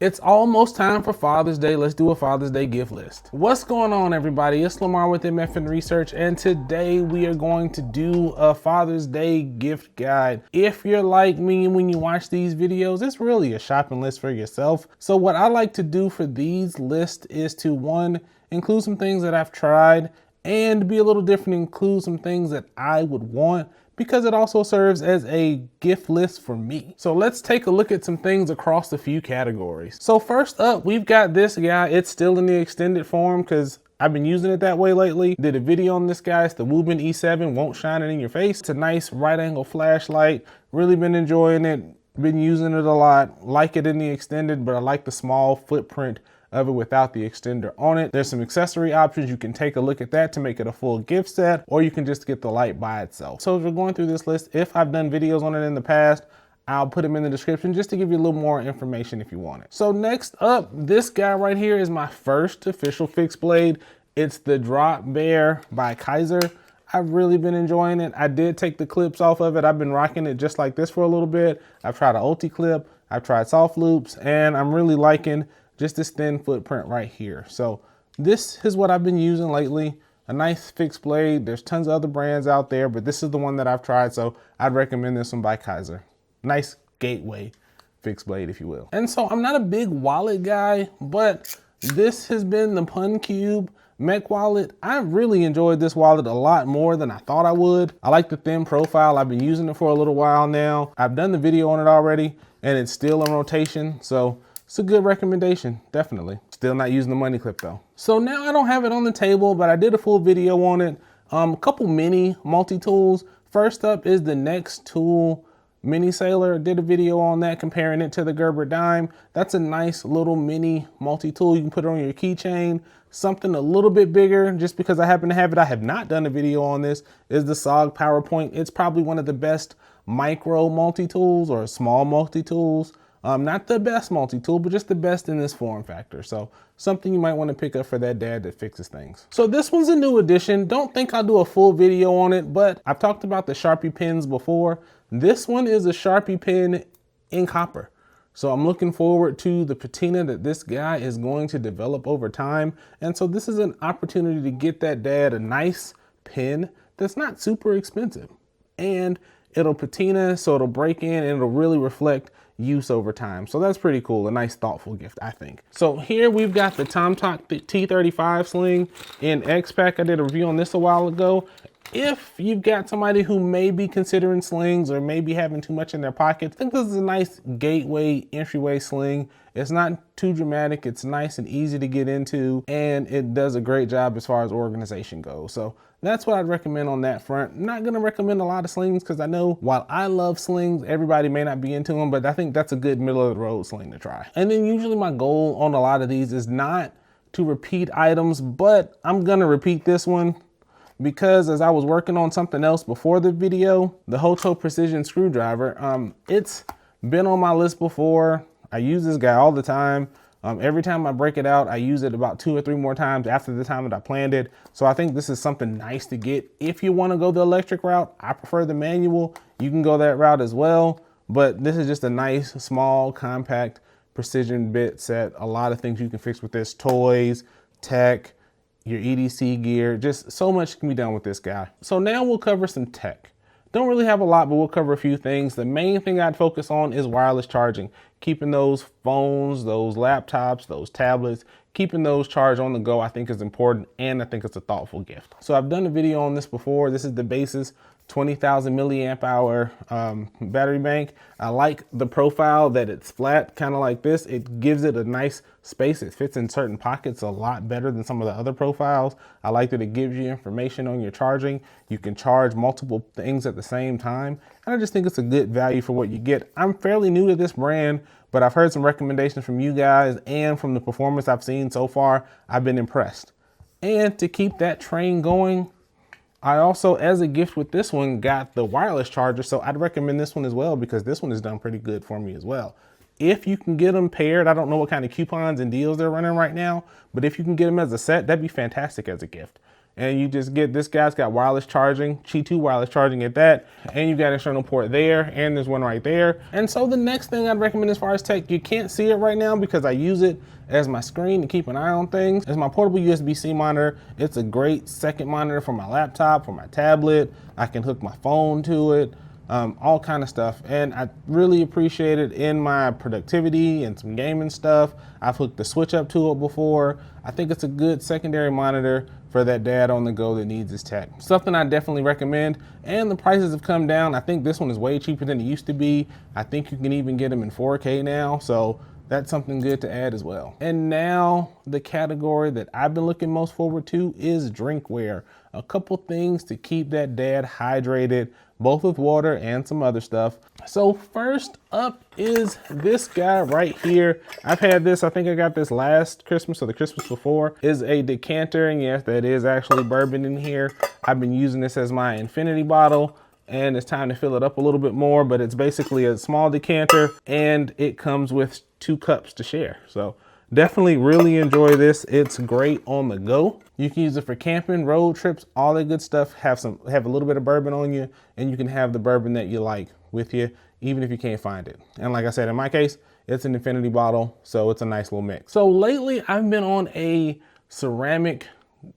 It's almost time for Father's Day. Let's do a Father's Day gift list. What's going on, everybody? It's Lamar with MFin Research, and today we are going to do a Father's Day gift guide. If you're like me, when you watch these videos, it's really a shopping list for yourself. So what I like to do for these lists is to, one, include some things that I've tried, and be a little different, include some things that I would want, because it also serves as a gift list for me. So let's take a look at some things across a few categories. So first up, we've got this guy. It's still in the extended form because I've been using it that way lately. Did a video on this guy. It's the Woobin E7, won't shine it in your face. It's a nice right angle flashlight. Really been enjoying it. Been using it a lot. Like it in the extended, but I like the small footprint of it without the extender on it. There's some accessory options. You can take a look at that to make it a full gift set, or you can just get the light by itself. So if you're going through this list, if I've done videos on it in the past, I'll put them in the description just to give you a little more information if you want it. So next up, this guy right here is my first official fixed blade. It's the Drop Bear by Kaiser. I've really been enjoying it. I did take the clips off of it. I've been rocking it just like this for a little bit. I've tried an ulti clip, I've tried soft loops, and I'm really liking just this thin footprint right here. So this is what I've been using lately. A nice fixed blade. There's tons of other brands out there, but this is the one that I've tried, so I'd recommend this one by Kaiser. Nice gateway fixed blade, if you will. And so I'm not a big wallet guy, but this has been the Pun Cube Mech wallet. I really enjoyed this wallet a lot more than I thought I would. I like the thin profile. I've been using it for a little while now. I've done the video on it already, and it's still in rotation, so it's a good recommendation, definitely. Still not using the money clip though. So now I don't have it on the table, but I did a full video on it. A couple mini multi-tools. First up is the Next Tool Mini Sailor. Did a video on that, comparing it to the Gerber Dime. That's a nice little mini multi-tool. You can put it on your keychain. Something a little bit bigger, just because I happen to have it. I have not done a video on this, is the SOG PowerPoint. It's probably one of the best micro multi-tools or small multi-tools. Not the best multi-tool, but just the best in this form factor. So something you might want to pick up for that dad that fixes things. So this one's a new addition. Don't think I'll do a full video on it, but I've talked about the Sharpie pens before. This one is a Sharpie pen in copper. So I'm looking forward to the patina that this guy is going to develop over time. And so this is an opportunity to get that dad a nice pen that's not super expensive. And it'll patina, so it'll break in and it'll really reflect use over time. So that's pretty cool. A nice thoughtful gift, I think. So here we've got the Timecodes T35 sling in X-Pack. I did a review on this a while ago. If you've got somebody who may be considering slings or maybe having too much in their pockets, I think this is a nice gateway entryway sling. It's not too dramatic. It's nice and easy to get into, and it does a great job as far as organization goes. So that's what I'd recommend on that front. I'm not gonna recommend a lot of slings because I know while I love slings, everybody may not be into them, but I think that's a good middle of the road sling to try. And then usually my goal on a lot of these is not to repeat items, but I'm gonna repeat this one because as I was working on something else before the video, the Hoto Precision Screwdriver, it's been on my list before. I use this guy all the time. Every time I break it out, I use it about 2 or 3 more times after the time that I planned it. So I think this is something nice to get. If you want to go the electric route, I prefer the manual. You can go that route as well. But this is just a nice, small, compact precision bit set. A lot of things you can fix with this. Toys, tech, your EDC gear, just so much can be done with this guy. So now we'll cover some tech. Don't really have a lot, but we'll cover a few things. The main thing I'd focus on is wireless charging. Keeping those phones, those laptops, those tablets, keeping those charged on the go, I think is important, and I think it's a thoughtful gift. So I've done a video on this before. This is the Basis 20,000 milliamp hour battery bank. I like the profile that it's flat, kind of like this. It gives it a nice space. It fits in certain pockets a lot better than some of the other profiles. I like that it gives you information on your charging. You can charge multiple things at the same time. And I just think it's a good value for what you get. I'm fairly new to this brand, but I've heard some recommendations from you guys, and from the performance I've seen so far, I've been impressed. And to keep that train going, I also, as a gift with this one, got the wireless charger, so I'd recommend this one as well because this one has done pretty good for me as well. If you can get them paired, I don't know what kind of coupons and deals they're running right now, but if you can get them as a set, that'd be fantastic as a gift. and you just get, this guy's got wireless charging, Qi 2 wireless charging at that, and you got an external port there, and there's one right there. And so the next thing I'd recommend as far as tech, you can't see it right now because I use it as my screen to keep an eye on things, is my portable USB-C monitor. It's a great second monitor for my laptop, for my tablet. I can hook my phone to it, all kind of stuff. And I really appreciate it in my productivity and some gaming stuff. I've hooked the switch up to it before. I think it's a good secondary monitor for that dad on the go that needs his tech. Something I definitely recommend, and the prices have come down. I think this one is way cheaper than it used to be. I think you can even get them in 4K now, so that's something good to add as well. And now the category that I've been looking most forward to is drinkware. A couple things to keep that dad hydrated, both with water and some other stuff. So first up is this guy right here. I've had this, I think I got this last Christmas or the Christmas before, is a decanter. And yes, that is actually bourbon in here. I've been using this as my infinity bottle, and it's time to fill it up a little bit more, but it's basically a small decanter and it comes with 2 cups to share. So definitely really enjoy this. It's great on the go. You can use it for camping, road trips, all that good stuff. Have a little bit of bourbon on you, and you can have the bourbon that you like with you, even if you can't find it. And like I said, in my case, it's an infinity bottle, so it's a nice little mix. So lately I've been on a ceramic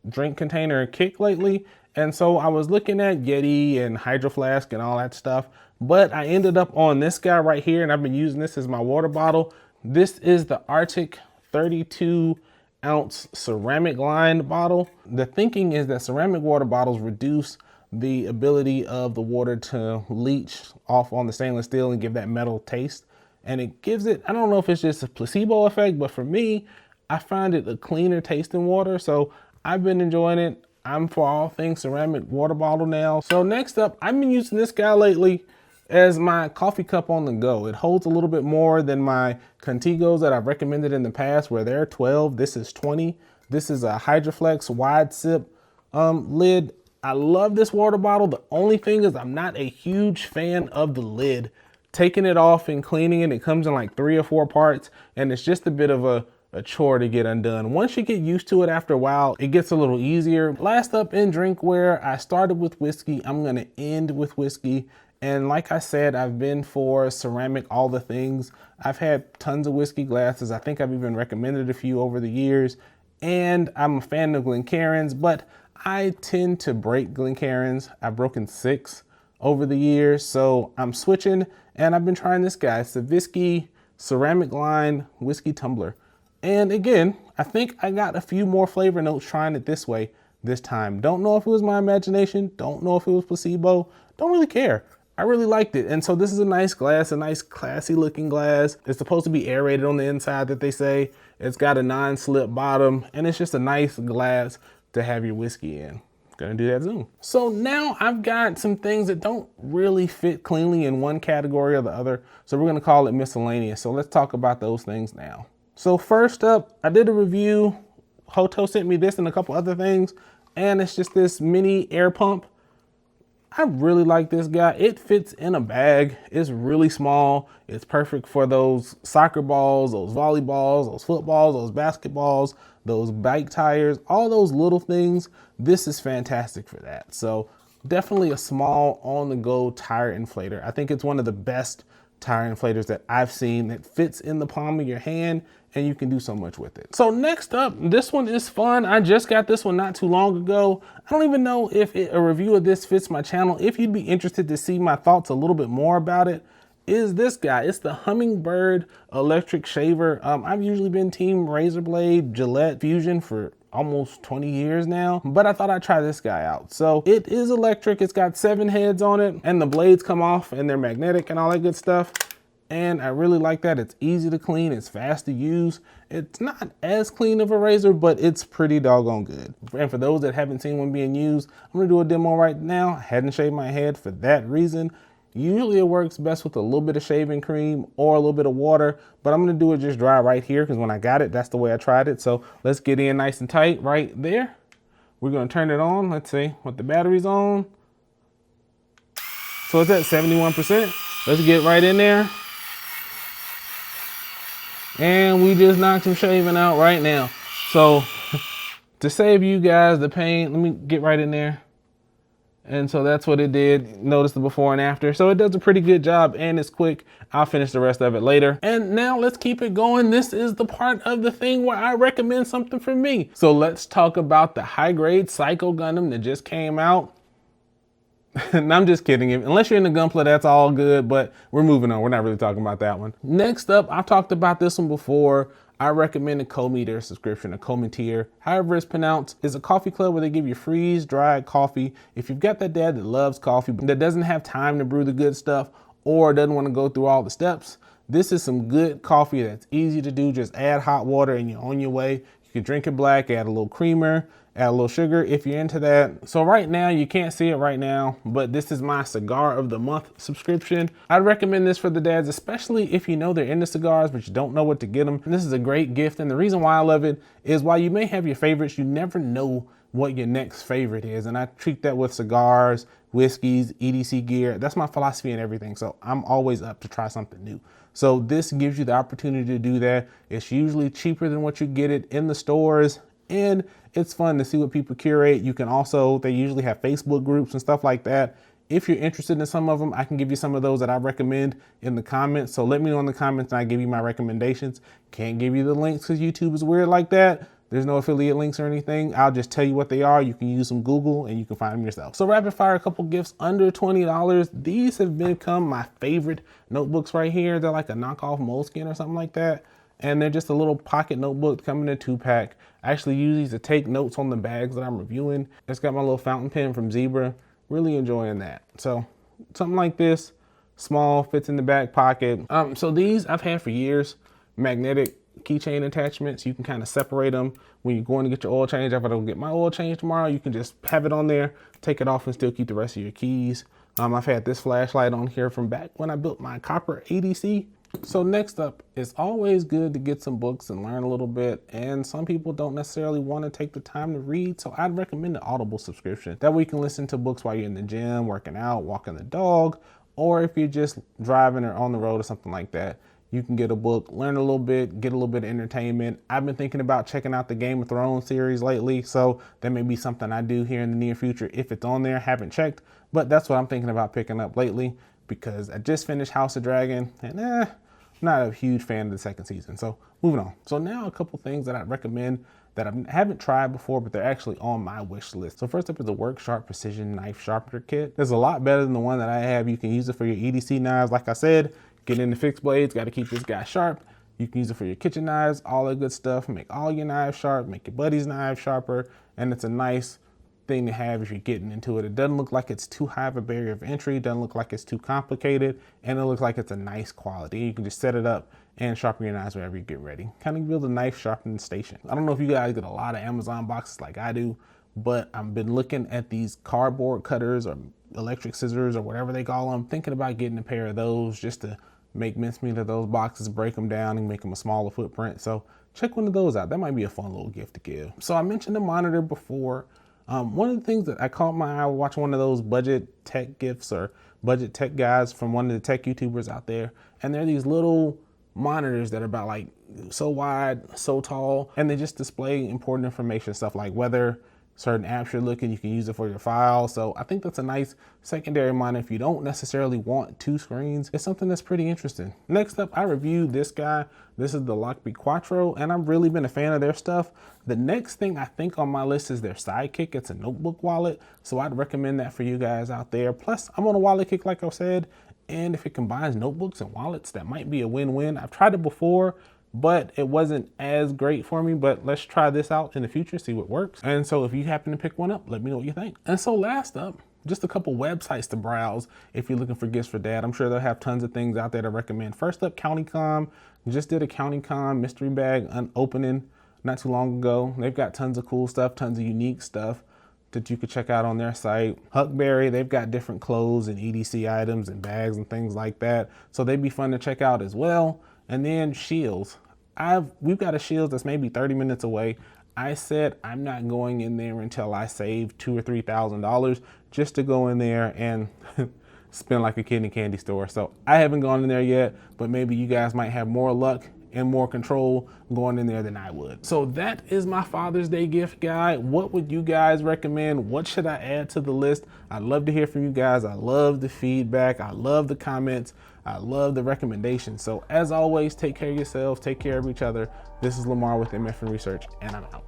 drink container kick lately. And so I was looking at Yeti and Hydro Flask and all that stuff, but I ended up on this guy right here, and I've been using this as my water bottle. This is the RTIC 32-ounce ceramic lined bottle. The thinking is that ceramic water bottles reduce the ability of the water to leach off on the stainless steel and give that metal taste. And it gives it, I don't know if it's just a placebo effect, but for me, I find it a cleaner tasting water. So I've been enjoying it. I'm for all things ceramic water bottle now. So next up, I've been using this guy lately as my coffee cup on the go. It holds a little bit more than my CountyCodes that I've recommended in the past, where they're 12. This is 20. This is a Hydroflex wide sip lid. I love this water bottle. The only thing is I'm not a huge fan of the lid. Taking it off and cleaning it, it comes in like 3 or 4 parts, and it's just a bit of a chore to get undone. Once you get used to it after a while, it gets a little easier. Last up in drinkware, I started with whiskey. I'm gonna end with whiskey. And like I said, I've been for ceramic all the things. I've had tons of whiskey glasses. I think I've even recommended a few over the years. And I'm a fan of Glencairns, but I tend to break Glencairns. I've broken 6 over the years, so I'm switching, and I've been trying this guy. It's the Misc ceramic lined whiskey tumbler. And again, I think I got a few more flavor notes trying it this way this time. Don't know if it was my imagination. Don't know if it was placebo. Don't really care. I really liked it. And so this is a nice glass, a nice classy looking glass. It's supposed to be aerated on the inside, that they say. It's got a non-slip bottom, and it's just a nice glass to have your whiskey in. Gonna do that soon. So now I've got some things that don't really fit cleanly in one category or the other. So we're gonna call it miscellaneous. So let's talk about those things now. So first up, I did a review. Hoto sent me this and a couple other things, and it's just this mini air pump. I really like this guy. It fits in a bag. It's really small. It's perfect for those soccer balls, those volleyballs, those footballs, those basketballs, those bike tires, all those little things. This is fantastic for that. So definitely a small on-the-go tire inflator. I think it's one of the best tire inflators that I've seen that fits in the palm of your hand, and you can do so much with it. So next up, this one is fun. I just got this one not too long ago. I don't even know if a review of this fits my channel. If you'd be interested to see my thoughts a little bit more about it, is this guy. It's the Hummingbird electric shaver. I've usually been team razor blade, Gillette Fusion for almost 20 years now, but I thought I'd try this guy out. So it is electric. It's got 7 heads on it, and the blades come off and they're magnetic and all that good stuff. And I really like that. It's easy to clean. It's fast to use. It's not as clean of a razor, but it's pretty doggone good. And for those that haven't seen one being used, I'm gonna do a demo right now. I hadn't shaved my head for that reason. Usually it works best with a little bit of shaving cream or a little bit of water, but I'm gonna do it just dry right here, because when I got it, that's the way I tried it. So let's get in nice and tight right there. We're gonna turn it on. Let's see what the battery's on. So it's at 71%. Let's get right in there. And we just knocked some shaving out right now. So to save you guys the pain, let me get right in there. And so that's what it did. Notice the before and after. So it does a pretty good job and it's quick. I'll finish the rest of it later. And now let's keep it going. This is the part of the thing where I recommend something for me. So let's talk about the high grade Psycho Gundam that just came out. And I'm just kidding. Unless you're in the Gunpla, that's all good, but we're moving on. We're not really talking about that one. Next up, I've talked about this one before. I recommend a Co-Meter subscription, a Co-Meter, however it's pronounced. It's a coffee club where they give you freeze-dried coffee. If you've got that dad that loves coffee, but that doesn't have time to brew the good stuff or doesn't want to go through all the steps, this is some good coffee that's easy to do. Just add hot water and you're on your way. You can drink it black, add a little creamer, add a little sugar if you're into that. So right now, you can't see it right now, but this is my cigar of the month subscription. I'd recommend this for the dads, especially if you know they're into cigars, but you don't know what to get them. And this is a great gift. And the reason why I love it is while you may have your favorites, you never know what your next favorite is. And I treat that with cigars, whiskeys, EDC gear. That's my philosophy and everything. So I'm always up to try something new. So this gives you the opportunity to do that. It's usually cheaper than what you get it in the stores. And it's fun to see what people curate. You can also, they usually have Facebook groups and stuff like that. If you're interested in some of them, I can give you some of those that I recommend in the comments. So let me know in the comments and I give you my recommendations. Can't give you the links because YouTube is weird like that. There's no affiliate links or anything. I'll just tell you what they are. You can use some Google and you can find them yourself. So rapid fire, a couple gifts under $20. These have become my favorite notebooks right here. They're like a knockoff Moleskine or something like that. And they're just a little pocket notebook coming in a 2-pack. I actually use these to take notes on the bags that I'm reviewing. It's got my little fountain pen from Zebra. Really enjoying that. So something like this, small, fits in the back pocket. So these I've had for years. Magnetic keychain attachments. You can kind of separate them when you're going to get your oil change. If I don't get my oil change tomorrow, you can just have it on there, take it off and still keep the rest of your keys. I've had this flashlight on here from back when I built my copper EDC. So next up, it's always good to get some books and learn a little bit. And some people don't necessarily want to take the time to read. So I'd recommend an Audible subscription. That way you can listen to books while you're in the gym, working out, walking the dog, or if you're just driving or on the road or something like that. You can get a book, learn a little bit, get a little bit of entertainment. I've been thinking about checking out the Game of Thrones series lately, so that may be something I do here in the near future if it's on there. Haven't checked, but that's what I'm thinking about picking up lately because I just finished House of Dragon and I'm not a huge fan of the second season. So moving on. So now a couple things that I'd recommend that I haven't tried before, but they're actually on my wish list. So first up is the Work Sharp Precision Knife Sharpener Kit. It's a lot better than the one that I have. You can use it for your EDC knives, like I said. Get into fixed blades, got to keep this guy sharp. You can use it for your kitchen knives, all that good stuff. Make all your knives sharp, make your buddy's knives sharper, and it's a nice thing to have if you're getting into it. It doesn't look like it's too high of a barrier of entry, it doesn't look like it's too complicated, and it looks like it's a nice quality. You can just set it up and sharpen your knives whenever you get ready. Kind of build a knife sharpening station. I don't know if you guys get a lot of Amazon boxes like I do, but I've been looking at these cardboard cutters or electric scissors or whatever they call them, thinking about getting a pair of those just to make mincemeat of those boxes, break them down and make them a smaller footprint. So check one of those out. That might be a fun little gift to give. So I mentioned the monitor before. One of the things that I caught my eye watching one of those budget tech gifts or budget tech guys from one of the tech YouTubers out there. And they're these little monitors that are about like so wide, so tall, and they just display important information, stuff like weather, certain apps you're looking, you can use it for your files. So I think that's a nice secondary monitor if you don't necessarily want two screens. It's something that's pretty interesting. Next up, I reviewed this guy. This is the Lockbee Quattro, and I've really been a fan of their stuff. The next thing I think on my list is their Sidekick. It's a notebook wallet, so I'd recommend that for you guys out there. Plus, I'm on a wallet kick, like I said, and if it combines notebooks and wallets, that might be a win-win. I've tried it before, but it wasn't as great for me, but let's try this out in the future, see what works. And so if you happen to pick one up, let me know what you think. And so last up, just a couple websites to browse if you're looking for gifts for dad. I'm sure they'll have tons of things out there to recommend. First up, CountyComm. Just did a CountyComm mystery bag opening not too long ago. They've got tons of cool stuff, tons of unique stuff that you could check out on their site. Huckberry, they've got different clothes and EDC items and bags and things like that. So they'd be fun to check out as well. And then Scheels. We've got a Scheels that's maybe 30 minutes away. I said I'm not going in there until I save $2,000 or $3,000 just to go in there and spend like a kid in a candy store. So I haven't gone in there yet, but maybe you guys might have more luck and more control going in there than I would. So that is my Father's Day gift guide. What would you guys recommend? What should I add to the list? I'd love to hear from you guys. I love the feedback. I love the comments. I love the recommendations. So as always, take care of yourselves, take care of each other. This is Lamar with MFin Research, and I'm out.